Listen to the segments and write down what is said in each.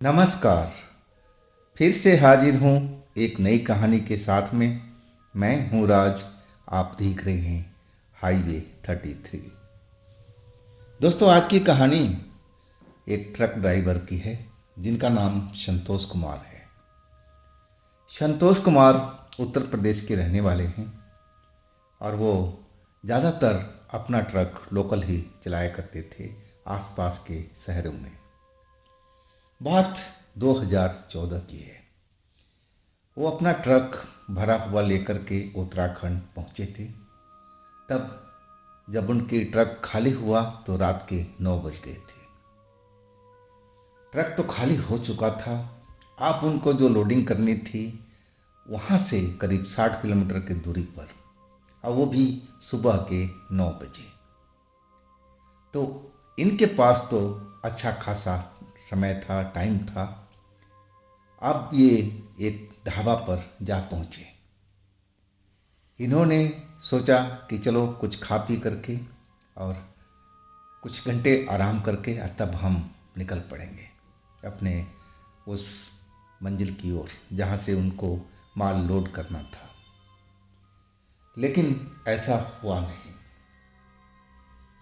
नमस्कार। फिर से हाजिर हूँ एक नई कहानी के साथ में। मैं हूँ राज। आप देख रहे हैं हाईवे 33। दोस्तों, आज की कहानी एक ट्रक ड्राइवर की है जिनका नाम संतोष कुमार है। संतोष कुमार उत्तर प्रदेश के रहने वाले हैं और वो ज़्यादातर अपना ट्रक लोकल ही चलाया करते थे आसपास के शहरों में। बात 2014 की है। वो अपना ट्रक भरा हुआ लेकर के उत्तराखंड पहुंचे थे। तब जब उनकी ट्रक खाली हुआ तो रात के 9 बज गए थे। ट्रक तो खाली हो चुका था। आप उनको जो लोडिंग करनी थी वहाँ से करीब 60 किलोमीटर की दूरी पर, और वो भी सुबह के 9 बजे। तो इनके पास तो अच्छा खासा समय था, टाइम था। अब ये एक ढाबा पर जा पहुंचे। इन्होंने सोचा कि चलो कुछ खा पी करके और कुछ घंटे आराम करके तब हम निकल पड़ेंगे अपने उस मंजिल की ओर जहाँ से उनको माल लोड करना था। लेकिन ऐसा हुआ नहीं।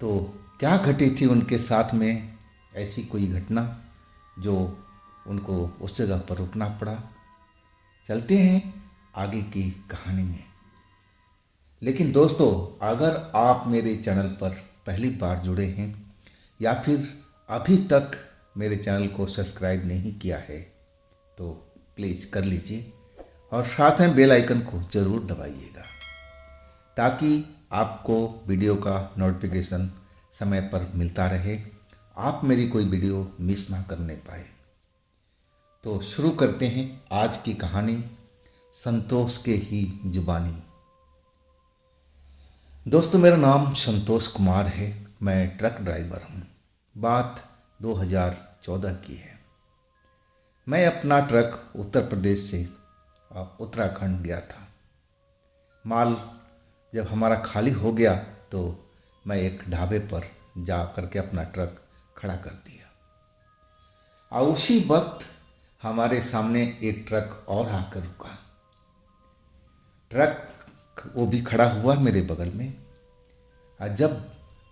तो क्या घटी थी उनके साथ में, ऐसी कोई घटना जो उनको उस जगह पर रुकना पड़ा। चलते हैं आगे की कहानी में। लेकिन दोस्तों, अगर आप मेरे चैनल पर पहली बार जुड़े हैं या फिर अभी तक मेरे चैनल को सब्सक्राइब नहीं किया है तो प्लीज़ कर लीजिए और साथ में बेल आइकन को ज़रूर दबाइएगा ताकि आपको वीडियो का नोटिफिकेशन समय पर मिलता रहे, आप मेरी कोई वीडियो मिस ना करने पाए। तो शुरू करते हैं आज की कहानी, संतोष के ही जुबानी। दोस्तों, मेरा नाम संतोष कुमार है। मैं ट्रक ड्राइवर हूँ। बात 2014 की है। मैं अपना ट्रक उत्तर प्रदेश से उत्तराखंड गया था। माल जब हमारा खाली हो गया तो मैं एक ढाबे पर जा करके अपना ट्रक खड़ा कर दिया और उसी वक्त हमारे सामने एक ट्रक और आकर रुका। ट्रक वो भी खड़ा हुआ मेरे बगल में। और जब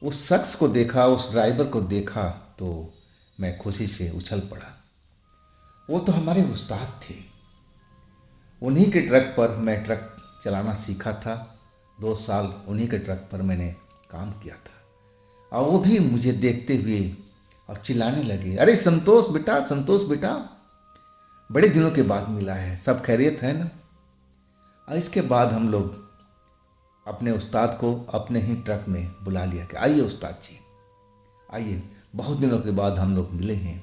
उस शख्स को देखा, उस ड्राइवर को देखा, तो मैं खुशी से उछल पड़ा। वो तो हमारे उस्ताद थे। उन्हीं के ट्रक पर मैं ट्रक चलाना सीखा था। 2 साल उन्हीं के ट्रक पर मैंने काम किया था। और वो भी मुझे देखते हुए और चिल्लाने लगे, अरे संतोष बेटा, संतोष बेटा, बड़े दिनों के बाद मिला है, सब खैरियत है ना। और इसके बाद हम लोग अपने उस्ताद को अपने ही ट्रक में बुला लिया कि आइए उस्ताद जी, आइए, बहुत दिनों के बाद हम लोग मिले हैं,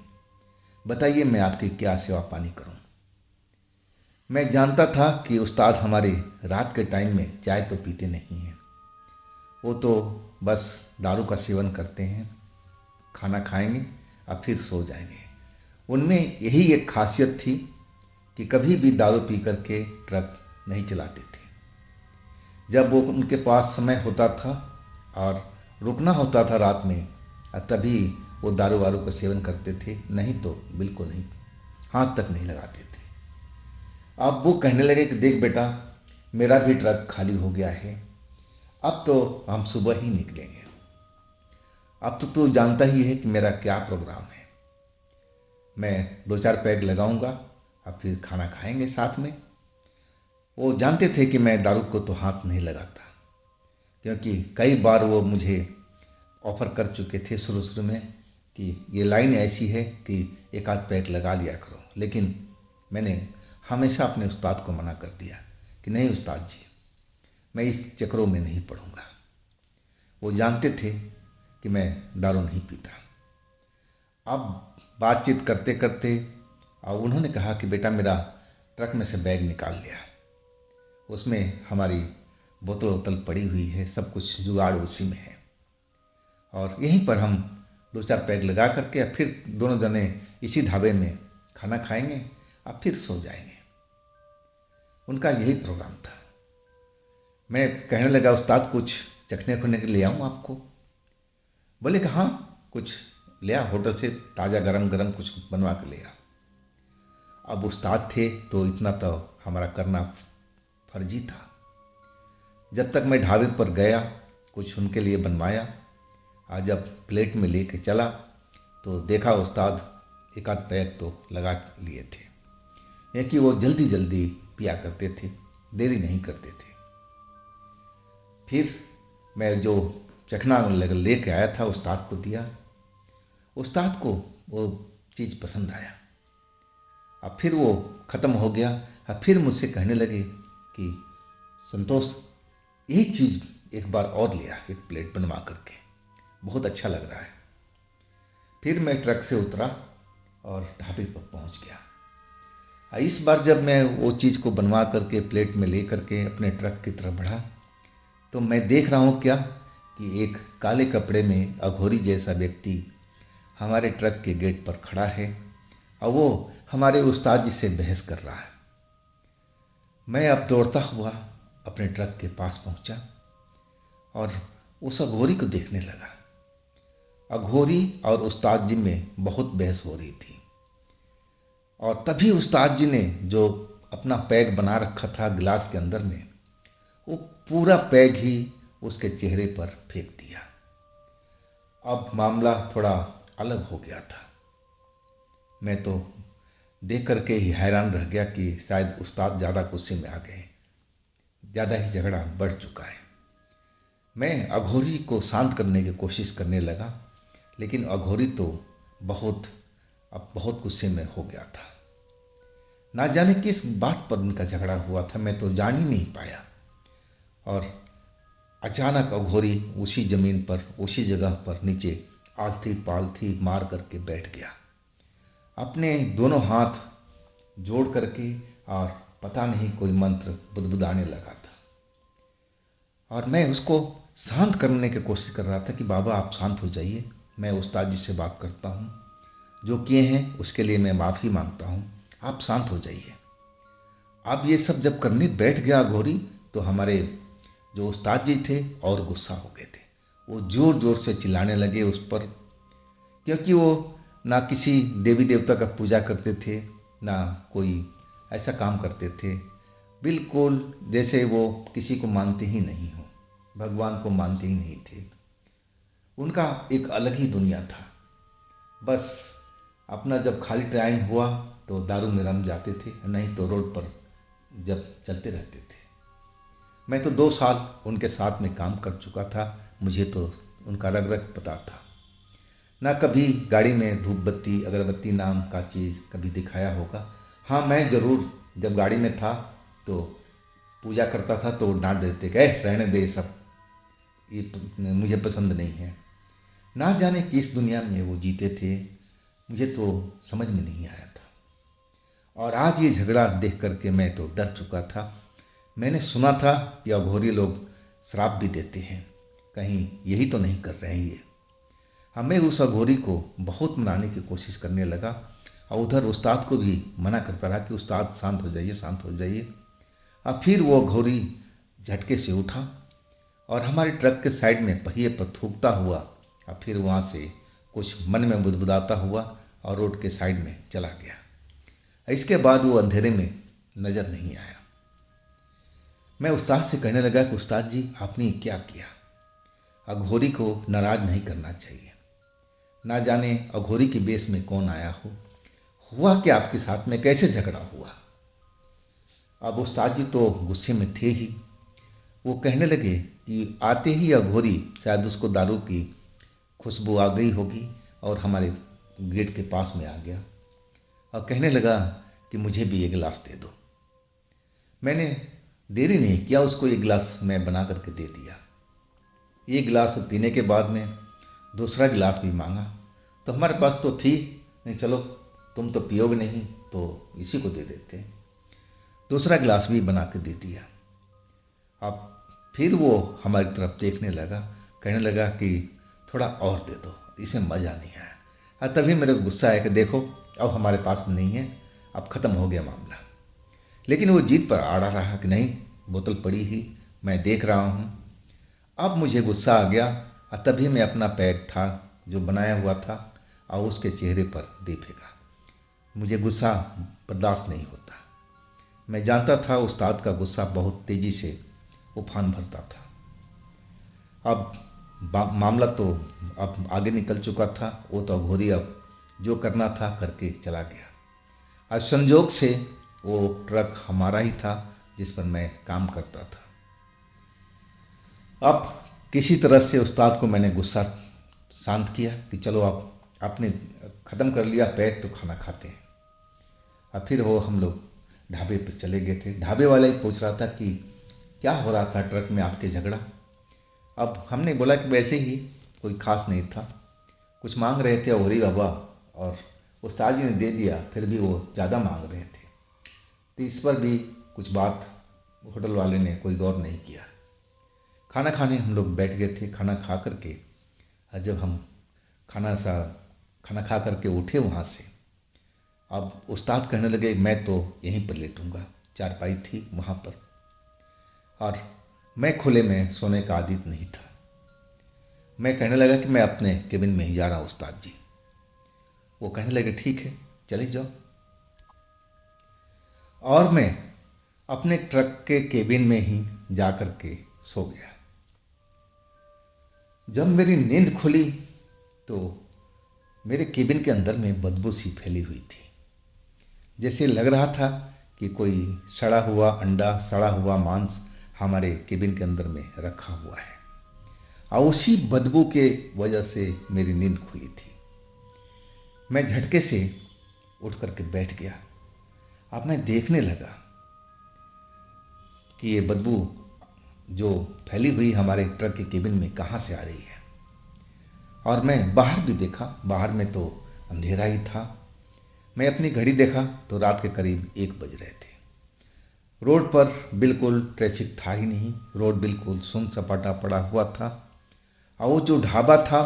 बताइए मैं आपकी क्या सेवा पानी करूं। मैं जानता था कि उस्ताद हमारे रात के टाइम में चाय तो पीते नहीं हैं। वो तो बस दारू का सेवन करते हैं, खाना खाएंगे और फिर सो जाएंगे। उनमें यही एक खासियत थी कि कभी भी दारू पी करके ट्रक नहीं चलाते थे। जब वो उनके पास समय होता था और रुकना होता था रात में, तभी वो दारू वारू का सेवन करते थे, नहीं तो बिल्कुल नहीं, हाथ तक नहीं लगाते थे। अब वो कहने लगे कि देख बेटा, मेरा भी ट्रक खाली हो गया है, अब तो हम सुबह ही निकलेंगे। अब तो तू जानता ही है कि मेरा क्या प्रोग्राम है। मैं 2-4 पैग लगाऊंगा और फिर खाना खाएंगे साथ में। वो जानते थे कि मैं दारू को तो हाथ नहीं लगाता, क्योंकि कई बार वो मुझे ऑफ़र कर चुके थे शुरू शुरू में कि ये लाइन ऐसी है कि एक आध पैक लगा लिया करो। लेकिन मैंने हमेशा अपने उस्ताद को मना कर दिया कि नहीं उस्ताद जी, मैं इस चक्करों में नहीं पड़ूंगा। वो जानते थे कि मैं दारू नहीं पीता। अब बातचीत करते करते और उन्होंने कहा कि बेटा, मेरा ट्रक में से बैग निकाल लिया, उसमें हमारी बोतल वोतल पड़ी हुई है, सब कुछ जुगाड़ उसी में है, और यहीं पर हम 2-4 पैग लगा करके फिर दोनों जने इसी ढाबे में खाना खाएंगे और फिर सो जाएंगे। उनका यही प्रोग्राम था। मैं कहने लगा, उस्ताद कुछ चखने खुने के ले आऊँ आपको? बोले कि हाँ, कुछ ले आ, होटल से ताज़ा गरम गरम कुछ बनवा के ले आ। अब उस्ताद थे तो इतना तो हमारा करना फर्जी था। जब तक मैं ढाबे पर गया, कुछ उनके लिए बनवाया, आज जब प्लेट में लेके चला तो देखा उस्ताद एक आध पैक तो लगा लिए थे। यह कि वो जल्दी जल्दी पिया करते थे, देरी नहीं करते थे। फिर मैं जो चखना लेके आया था उस्ताद को दिया। उस्ताद को वो चीज़ पसंद आया। अब फिर वो ख़त्म हो गया। अब फिर मुझसे कहने लगे कि संतोष, एक चीज़ एक बार और लिया, एक प्लेट बनवा करके, बहुत अच्छा लग रहा है। फिर मैं ट्रक से उतरा और ढाबे पर पहुंच गया। इस बार जब मैं वो चीज़ को बनवा करके प्लेट में ले करके अपने ट्रक की तरफ बढ़ा तो मैं देख रहा हूँ क्या कि एक काले कपड़े में अघोरी जैसा व्यक्ति हमारे ट्रक के गेट पर खड़ा है और वो हमारे उस्ताद जी से बहस कर रहा है। मैं अब दौड़ता हुआ अपने ट्रक के पास पहुंचा और उस अघोरी को देखने लगा। अघोरी और उस्ताद जी में बहुत बहस हो रही थी और तभी उस्ताद जी ने जो अपना पैग बना रखा था गिलास के अंदर में, वो पूरा पैग ही उसके चेहरे पर फेंक दिया। अब मामला थोड़ा अलग हो गया था। मैं तो देख करके ही हैरान रह गया कि शायद उस्ताद ज़्यादा गुस्से में आ गए, ज़्यादा ही झगड़ा बढ़ चुका है। मैं अघोरी को शांत करने की कोशिश करने लगा, लेकिन अघोरी तो अब बहुत गुस्से में हो गया था। ना जाने किस बात पर उनका झगड़ा हुआ था, मैं तो जान ही नहीं पाया। और अचानक अघोरी उसी ज़मीन पर, उसी जगह पर नीचे आलथी पालथी मार करके बैठ गया, अपने दोनों हाथ जोड़ करके, और पता नहीं कोई मंत्र बुदबुदाने लगा था। और मैं उसको शांत करने की कोशिश कर रहा था कि बाबा आप शांत हो जाइए, मैं उस्ताद जी से बात करता हूँ, जो किए हैं उसके लिए मैं माफ़ी मांगता हूँ, आप शांत हो जाइए। अब ये सब जब करने बैठ गया अघोरी तो हमारे जो उस्ताद जी थे और गुस्सा हो गए थे। वो ज़ोर ज़ोर से चिल्लाने लगे उस पर, क्योंकि वो ना किसी देवी देवता का पूजा करते थे, ना कोई ऐसा काम करते थे, बिल्कुल जैसे वो किसी को मानते ही नहीं हो, भगवान को मानते ही नहीं थे। उनका एक अलग ही दुनिया था। बस अपना जब खाली टाइम हुआ तो दारू में रम जाते थे, नहीं तो रोड पर जब चलते रहते थे। मैं तो 2 साल उनके साथ में काम कर चुका था, मुझे तो उनका रग रग पता था। ना कभी गाड़ी में धूप बत्ती अगरबत्ती नाम का चीज़ कभी दिखाया होगा। हाँ, मैं ज़रूर जब गाड़ी में था तो पूजा करता था तो डांट देते कि रहने दे, सब ये मुझे पसंद नहीं है। ना जाने किस दुनिया में वो जीते थे, मुझे तो समझ में नहीं आया था। और आज ये झगड़ा देख करके मैं तो डर चुका था। मैंने सुना था कि अघोरी लोग श्राप भी देते हैं, कहीं यही तो नहीं कर रहे हैं ये। हमें उस अघोरी को बहुत मनाने की कोशिश करने लगा और उधर उस्ताद को भी मना करता रहा कि उस्ताद शांत हो जाइए, शांत हो जाइए। अब फिर वो अघोरी झटके से उठा और हमारे ट्रक के साइड में पहिए पर थूकता हुआ और फिर वहाँ से कुछ मन में बुदबुदाता हुआ और रोड के साइड में चला गया। इसके बाद वो अंधेरे में नज़र नहीं आया। मैं उस्ताद से कहने लगा कि उस्ताद जी आपने क्या किया, अघोरी को नाराज़ नहीं करना चाहिए। ना जाने अघोरी की बेस में कौन आया हो, हुआ कि आपके साथ में कैसे झगड़ा हुआ। अब उस्ताद जी तो गुस्से में थे ही। वो कहने लगे कि आते ही अघोरी शायद उसको दारू की खुशबू आ गई होगी और हमारे गेट के पास में आ गया और कहने लगा कि मुझे भी एक गिलास दे दो। मैंने देरी नहीं किया, उसको एक गिलास मैं बना करके दे दिया। एक गिलास पीने के बाद में दूसरा गिलास भी मांगा तो हमारे पास तो थी नहीं, चलो तुम तो पियोगे नहीं तो इसी को दे देते। दूसरा गिलास भी बना के दे दिया। अब फिर वो हमारी तरफ देखने लगा, कहने लगा कि थोड़ा और दे दो, इसे मज़ा नहीं आया। तभी मेरे को गुस्सा आया कि देखो अब हमारे पास में नहीं है, अब ख़त्म हो गया मामला। लेकिन वो जीत पर अड़ा रहा कि नहीं, बोतल पड़ी ही, मैं देख रहा हूँ। अब मुझे गुस्सा आ गया और तभी मैं अपना पैक था जो बनाया हुआ था और उसके चेहरे पर दे फेंका। मुझे गुस्सा बर्दाश्त नहीं होता। मैं जानता था उस्ताद का गुस्सा बहुत तेज़ी से उफान भरता था। अब मामला तो अब आगे निकल चुका था। वो तो अघोरी अब जो करना था करके चला गया। आज संजोग से वो ट्रक हमारा ही था जिस पर मैं काम करता था। अब किसी तरह से उस्ताद को मैंने गुस्सा शांत किया कि चलो आप आपने ख़त्म कर लिया पैक तो खाना खाते हैं। अब फिर वो हम लोग ढाबे पर चले गए थे। ढाबे वाला ही पूछ रहा था कि क्या हो रहा था ट्रक में आपके झगड़ा। अब हमने बोला कि वैसे ही कोई ख़ास नहीं था, कुछ मांग रहे थे औरी बाबा और उस्ताद जी ने दे दिया, फिर भी वो ज़्यादा मांग रहे थे। तो इस पर भी कुछ बात होटल वाले ने कोई गौर नहीं किया। खाना खाने हम लोग बैठ गए थे। खाना खा करके जब हम खाना खा करके उठे वहाँ से, अब उस्ताद कहने लगे मैं तो यहीं पर लेटूंगा। चारपाई थी वहाँ पर और मैं खुले में सोने का आदत नहीं था। मैं कहने लगा कि मैं अपने केबिन में ही जा रहा हूँ उस्ताद जी। वो कहने लगे ठीक है चले जाओ। और मैं अपने ट्रक के केबिन में ही जा कर के सो गया। जब मेरी नींद खुली तो मेरे केबिन के अंदर में बदबू सी फैली हुई थी। जैसे लग रहा था कि कोई सड़ा हुआ अंडा, सड़ा हुआ मांस हमारे केबिन के अंदर में रखा हुआ है। और उसी बदबू के वजह से मेरी नींद खुली थी। मैं झटके से उठ करके बैठ गया। अब मैं देखने लगा कि ये बदबू जो फैली हुई हमारे ट्रक के केबिन में कहाँ से आ रही है। और मैं बाहर भी देखा, बाहर में तो अंधेरा ही था। मैं अपनी घड़ी देखा तो रात के करीब 1 बज रहे थे। रोड पर बिल्कुल ट्रैफिक था ही नहीं। रोड बिल्कुल सुन सपाटा पड़ा हुआ था। और वो जो ढाबा था,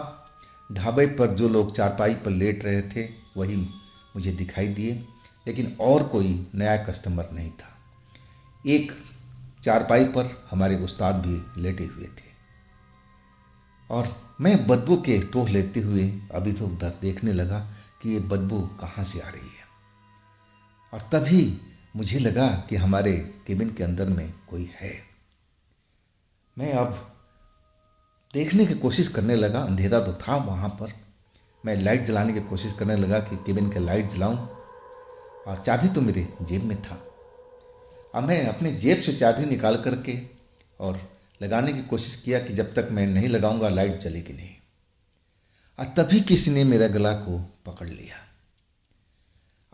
ढाबे पर जो लोग चारपाई पर लेट रहे थे वही मुझे दिखाई दिए, लेकिन और कोई नया कस्टमर नहीं था। एक चारपाई पर हमारे उस्ताद भी लेटे हुए थे और मैं बदबू के टोह लेते हुए अभी तो उधर देखने लगा कि ये बदबू कहाँ से आ रही है। और तभी मुझे लगा कि हमारे केबिन के अंदर में कोई है। मैं अब देखने की कोशिश करने लगा। अंधेरा तो था वहाँ पर। मैं लाइट जलाने की कोशिश करने लगा कि केबिन का लाइट जलाऊं, और चाबी तो मेरे जेब में था। अब मैं अपने जेब से चाबी निकाल करके और लगाने की कोशिश किया कि जब तक मैं नहीं लगाऊंगा लाइट जलेगी नहीं। और तभी किसी ने मेरा गला को पकड़ लिया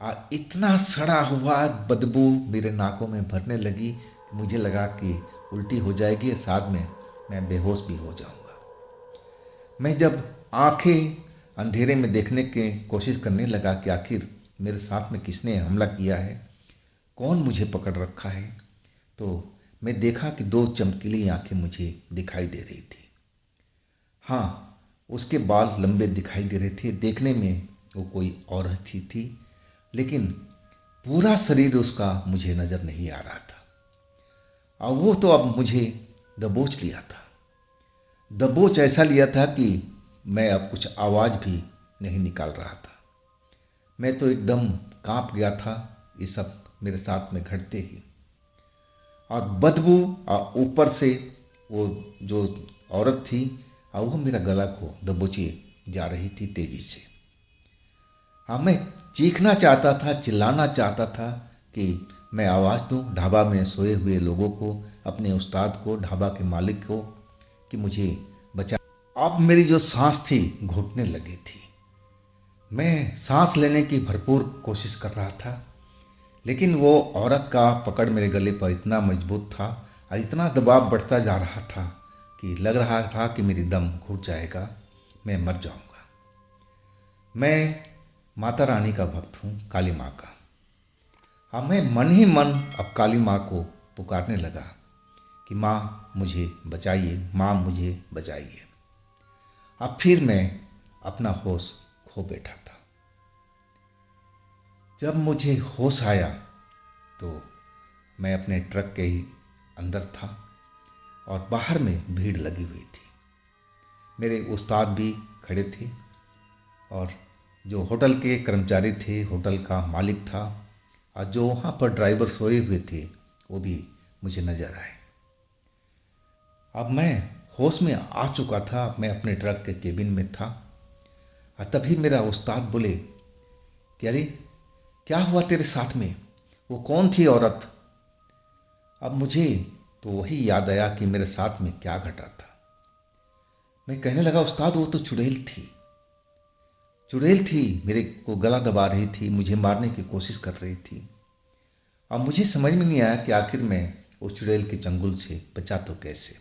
और इतना सड़ा हुआ बदबू मेरे नाकों में भरने लगी कि मुझे लगा कि उल्टी हो जाएगी, साथ में मैं बेहोश भी हो जाऊंगा। मैं जब आंखें अंधेरे में देखने की कोशिश करने लगा कि आखिर मेरे साथ में किसने हमला किया है, कौन मुझे पकड़ रखा है, तो मैं देखा कि 2 चमकीली आंखें मुझे दिखाई दे रही थी। हाँ, उसके बाल लंबे दिखाई दे रहे थे। देखने में वो कोई औरत ही थी, लेकिन पूरा शरीर उसका मुझे नज़र नहीं आ रहा था। और वो तो अब मुझे दबोच लिया था। दबोच ऐसा लिया था कि मैं अब कुछ आवाज़ भी नहीं निकाल रहा था। मैं तो एकदम कांप गया था ये सब मेरे साथ में घटते ही। और बदबू और ऊपर से वो जो औरत थी और वो मेरा गला को दबोचे जा रही थी तेजी से। हाँ, मैं चीखना चाहता था, चिल्लाना चाहता था कि मैं आवाज़ दूँ ढाबा में सोए हुए लोगों को, अपने उस्ताद को, ढाबा के मालिक को, कि मुझे बचा। अब मेरी जो सांस थी घुटने लगी थी। मैं सांस लेने की भरपूर कोशिश कर रहा था, लेकिन वो औरत का पकड़ मेरे गले पर इतना मजबूत था और इतना दबाव बढ़ता जा रहा था कि लग रहा था कि मेरी दम घुट जाएगा, मैं मर जाऊंगा। मैं माता रानी का भक्त हूँ, काली माँ का। हाँ, मैं मन ही मन अब काली माँ को पुकारने लगा कि माँ मुझे बचाइए, माँ मुझे बचाइए। अब फिर मैं अपना होश खो बैठा था। जब मुझे होश आया तो मैं अपने ट्रक के ही अंदर था और बाहर में भीड़ लगी हुई थी। मेरे उस्ताद भी खड़े थे और जो होटल के कर्मचारी थे, होटल का मालिक था और जो वहाँ पर ड्राइवर सोए हुए थे वो भी मुझे नज़र आए। अब मैं होश में आ चुका था, मैं अपने ट्रक के केबिन में था और तभी मेरा उस्ताद बोले कि अरे क्या हुआ तेरे साथ में, वो कौन थी औरत। अब मुझे तो वही याद आया कि मेरे साथ में क्या घटा था। मैं कहने लगा उस्ताद वो तो चुड़ैल थी, चुड़ैल थी, मेरे को गला दबा रही थी, मुझे मारने की कोशिश कर रही थी। अब मुझे समझ में नहीं आया कि आखिर मैं उस चुड़ैल के चंगुल से बचा तो कैसे।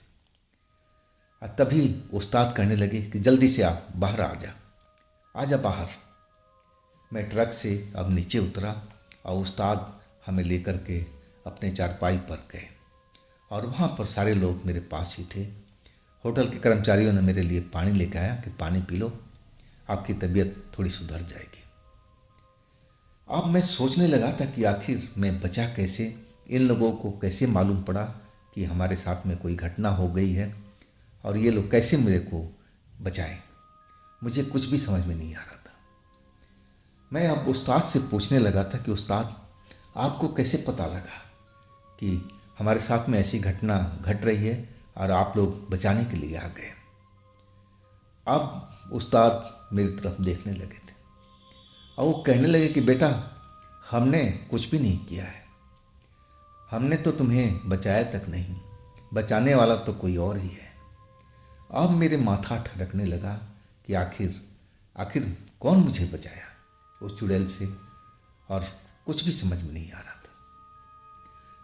और तभी उस्ताद कहने लगे कि जल्दी से आ, बाहर आ जा बाहर। मैं ट्रक से अब नीचे उतरा और उस्ताद हमें लेकर के अपने चारपाई पर गए और वहाँ पर सारे लोग मेरे पास ही थे। होटल के कर्मचारियों ने मेरे लिए पानी लेकर आया कि पानी पी लो, आपकी तबीयत थोड़ी सुधर जाएगी। अब मैं सोचने लगा था कि आखिर मैं बचा कैसे, इन लोगों को कैसे मालूम पड़ा कि हमारे साथ में कोई घटना हो गई है और ये लोग कैसे मेरे को बचाएं। मुझे कुछ भी समझ में नहीं आ रहा था। मैं अब उस्ताद से पूछने लगा था कि उस्ताद आपको कैसे पता लगा कि हमारे साथ में ऐसी घटना घट रही है और आप लोग बचाने के लिए आ गए। अब उस्ताद मेरी तरफ देखने लगे थे और वो कहने लगे कि बेटा हमने कुछ भी नहीं किया है, हमने तो तुम्हें बचाया तक नहीं, बचाने वाला तो कोई और ही है। अब मेरे माथा ठनकने लगा कि आखिर आखिर कौन मुझे बचाया उस चुड़ैल से, और कुछ भी समझ में नहीं आ रहा था।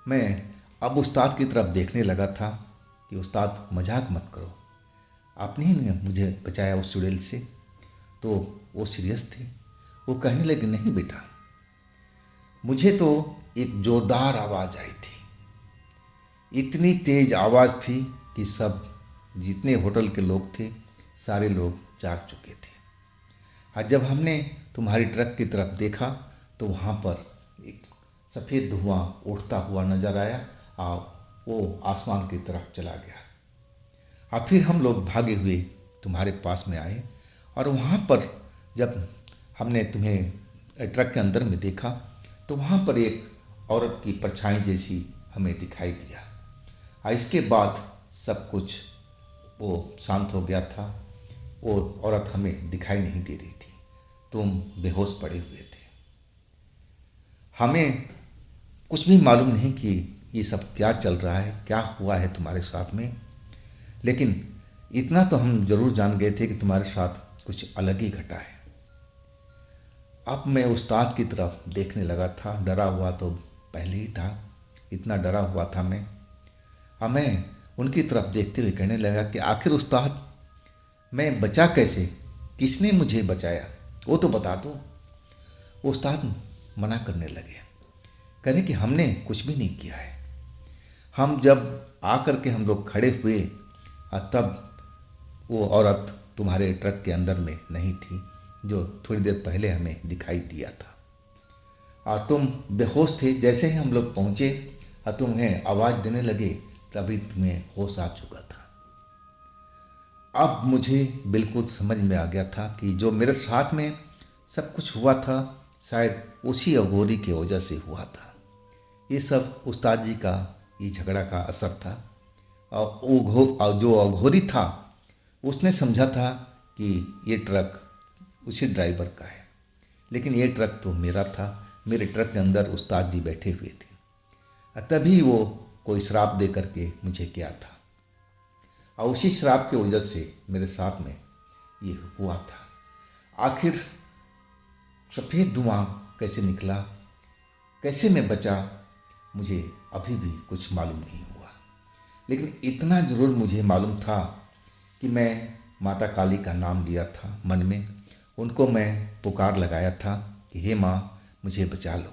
मैं अब उस्ताद की तरफ देखने लगा था कि उस्ताद मजाक मत करो, आपने ही मुझे बचाया उस चुड़ैल से। तो वो सीरियस थे, वो कहने लगे नहीं बेटा, मुझे तो एक जोरदार आवाज़ आई थी, इतनी तेज आवाज़ थी कि सब जितने होटल के लोग थे सारे लोग जाग चुके थे। और जब हमने तुम्हारी ट्रक की तरफ देखा तो वहाँ पर एक सफ़ेद धुआं उठता हुआ नजर आया और वो आसमान की तरफ चला गया। और फिर हम लोग भागे हुए तुम्हारे पास में आए और वहाँ पर जब हमने तुम्हें ट्रक के अंदर में देखा तो वहाँ पर एक औरत की परछाई जैसी हमें दिखाई दिया। और इसके बाद सब कुछ वो शांत हो गया था, वो औरत हमें दिखाई नहीं दे रही थी, तुम बेहोश पड़े हुए थे। हमें कुछ भी मालूम नहीं कि ये सब क्या चल रहा है, क्या हुआ है तुम्हारे साथ में, लेकिन इतना तो हम जरूर जान गए थे कि तुम्हारे साथ कुछ अलग ही घटा है। अब मैं उस्ताद की तरफ देखने लगा था, डरा हुआ तो पहले ही था, इतना डरा हुआ था मैं। अब मैं उनकी तरफ देखते हुए कहने लगा कि आखिर उस्ताद मैं बचा कैसे, किसने मुझे बचाया वो तो बता दो। उस्ताद मना करने लगे, कह रहे कि हमने कुछ भी नहीं किया है। हम जब आकर के हम लोग खड़े हुए तब वो औरत तुम्हारे ट्रक के अंदर में नहीं थी जो थोड़ी देर पहले हमें दिखाई दिया था, और तुम बेहोश थे। जैसे ही हम लोग पहुँचे और तुम्हें आवाज़ देने लगे तभी तुम्हें होश आ चुका था। अब मुझे बिल्कुल समझ में आ गया था कि जो मेरे साथ में सब कुछ हुआ था शायद उसी अघोरी की वजह से हुआ था। ये सब उस्ताद जी का ये झगड़ा का असर था। और जो अघोरी था उसने समझा था कि ये ट्रक उसी ड्राइवर का है, लेकिन ये ट्रक तो मेरा था, मेरे ट्रक के अंदर उस्ताद जी बैठे हुए थे। तभी वो कोई श्राप दे करके मुझे किया था और उसी श्राप की वजह से मेरे साथ में ये हुआ था। आखिर सफ़ेद धुआं कैसे निकला, कैसे मैं बचा, मुझे अभी भी कुछ मालूम नहीं हुआ। लेकिन इतना ज़रूर मुझे मालूम था कि मैं माता काली का नाम लिया था मन में, उनको मैं पुकार लगाया था कि हे माँ मुझे बचा लो।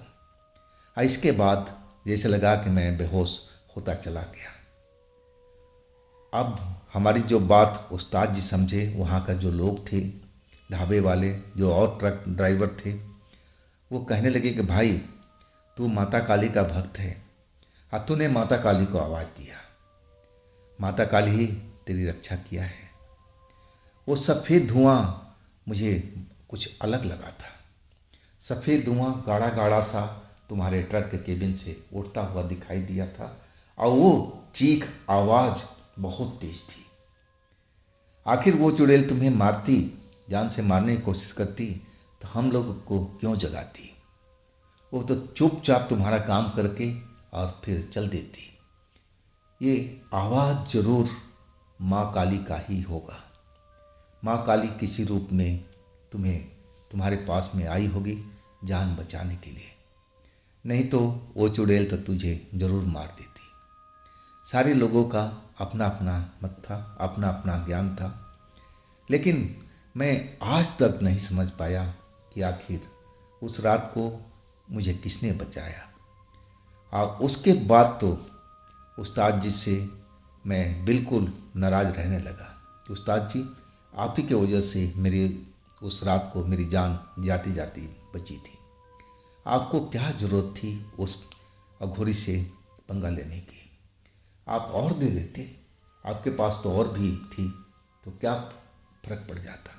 और इसके बाद जैसे लगा कि मैं बेहोश होता चला गया। अब हमारी जो बात उस्ताद जी समझे, वहाँ का जो लोग थे, ढाबे वाले जो और ट्रक ड्राइवर थे, वो कहने लगे कि भाई तू माता काली का भक्त है और तूने माता काली को आवाज़ दिया, माता काली ही तेरी रक्षा किया है। वो सफ़ेद धुआं मुझे कुछ अलग लगा था। सफ़ेद धुआं गाढ़ा गाढ़ा सा तुम्हारे ट्रक के केबिन से उड़ता हुआ दिखाई दिया था और वो चीख आवाज़ बहुत तेज थी। आखिर वो चुड़ैल तुम्हें मारती, जान से मारने की कोशिश करती तो हम लोग को क्यों जगाती? वो तो चुपचाप तुम्हारा काम करके और फिर चल देती। ये आवाज़ जरूर माँ काली का ही होगा। माँ काली किसी रूप में तुम्हारे पास में आई होगी जान बचाने के लिए, नहीं तो वो चुड़ैल तो तुझे जरूर मार देती। सारे लोगों का अपना अपना मत था, अपना अपना ज्ञान था, लेकिन मैं आज तक नहीं समझ पाया कि आखिर उस रात को मुझे किसने बचाया। और उसके बाद तो उस्ताद जी से मैं बिल्कुल नाराज़ रहने लगा कि उस्ताद जी, आप ही की वजह से मेरी उस रात को मेरी जान जाती जाती बची थी। आपको क्या ज़रूरत थी उस अघोरी से पंगा लेने की? आप और दे देते, आपके पास तो और भी थी, तो क्या फर्क पड़ जाता?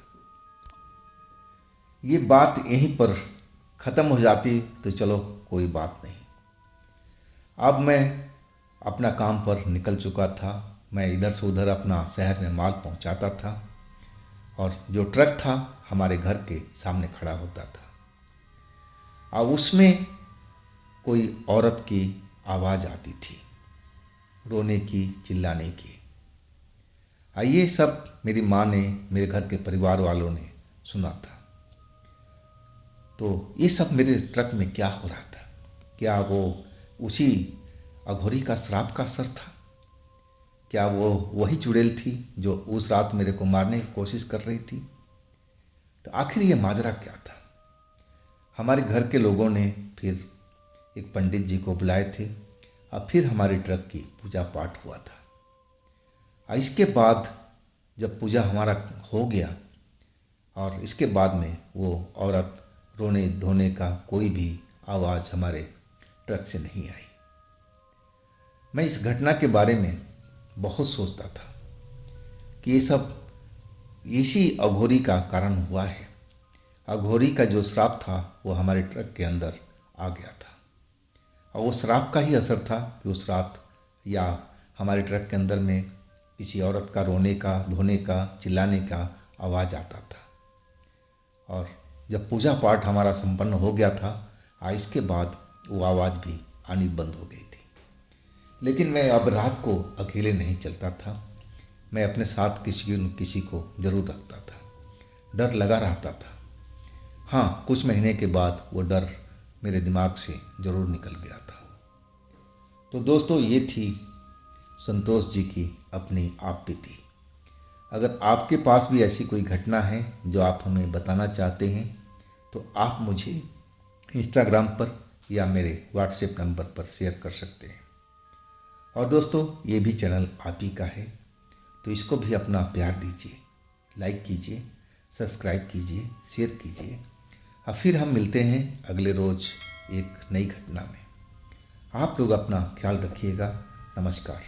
ये बात यहीं पर ख़त्म हो जाती तो चलो कोई बात नहीं। अब मैं अपना काम पर निकल चुका था। मैं इधर से उधर अपना शहर में माल पहुंचाता था और जो ट्रक था हमारे घर के सामने खड़ा होता था और उसमें कोई औरत की आवाज़ आती थी, रोने की, चिल्लाने की। ये सब मेरी माँ ने, मेरे घर के परिवार वालों ने सुना था। तो ये सब मेरे ट्रक में क्या हो रहा था? क्या वो उसी अघोरी का श्राप का असर था? क्या वो वही चुड़ैल थी जो उस रात मेरे को मारने की कोशिश कर रही थी? तो आखिर ये माजरा क्या था? हमारे घर के लोगों ने फिर एक पंडित जी को बुलाए थे और फिर हमारे ट्रक की पूजा पाठ हुआ था। और इसके बाद जब पूजा हमारा हो गया और इसके बाद में वो औरत रोने धोने का कोई भी आवाज़ हमारे ट्रक से नहीं आई। मैं इस घटना के बारे में बहुत सोचता था कि ये सब इसी अघोरी का कारण हुआ है। अघोरी का जो श्राप था वो हमारे ट्रक के अंदर आ गया था और वो श्राप का ही असर था कि उस रात या हमारे ट्रक के अंदर में किसी औरत का रोने का, धोने का, चिल्लाने का आवाज़ आता था। और जब पूजा पाठ हमारा संपन्न हो गया था इसके बाद वो आवाज़ भी आनी बंद हो गई थी। लेकिन मैं अब रात को अकेले नहीं चलता था। मैं अपने साथ किसी न किसी को जरूर रखता था। डर लगा रहता था। हाँ, कुछ महीने के बाद वो डर मेरे दिमाग से जरूर निकल गया था। तो दोस्तों, ये थी संतोष जी की अपनी आप बीती। अगर आपके पास भी ऐसी कोई घटना है जो आप हमें बताना चाहते हैं तो आप मुझे इंस्टाग्राम पर या मेरे व्हाट्सएप नंबर पर शेयर कर सकते हैं। और दोस्तों, ये भी चैनल आप ही का है तो इसको भी अपना प्यार दीजिए, लाइक कीजिए, सब्सक्राइब कीजिए, शेयर कीजिए। और फिर हम मिलते हैं अगले रोज़ एक नई घटना में। आप लोग अपना ख्याल रखिएगा। नमस्कार।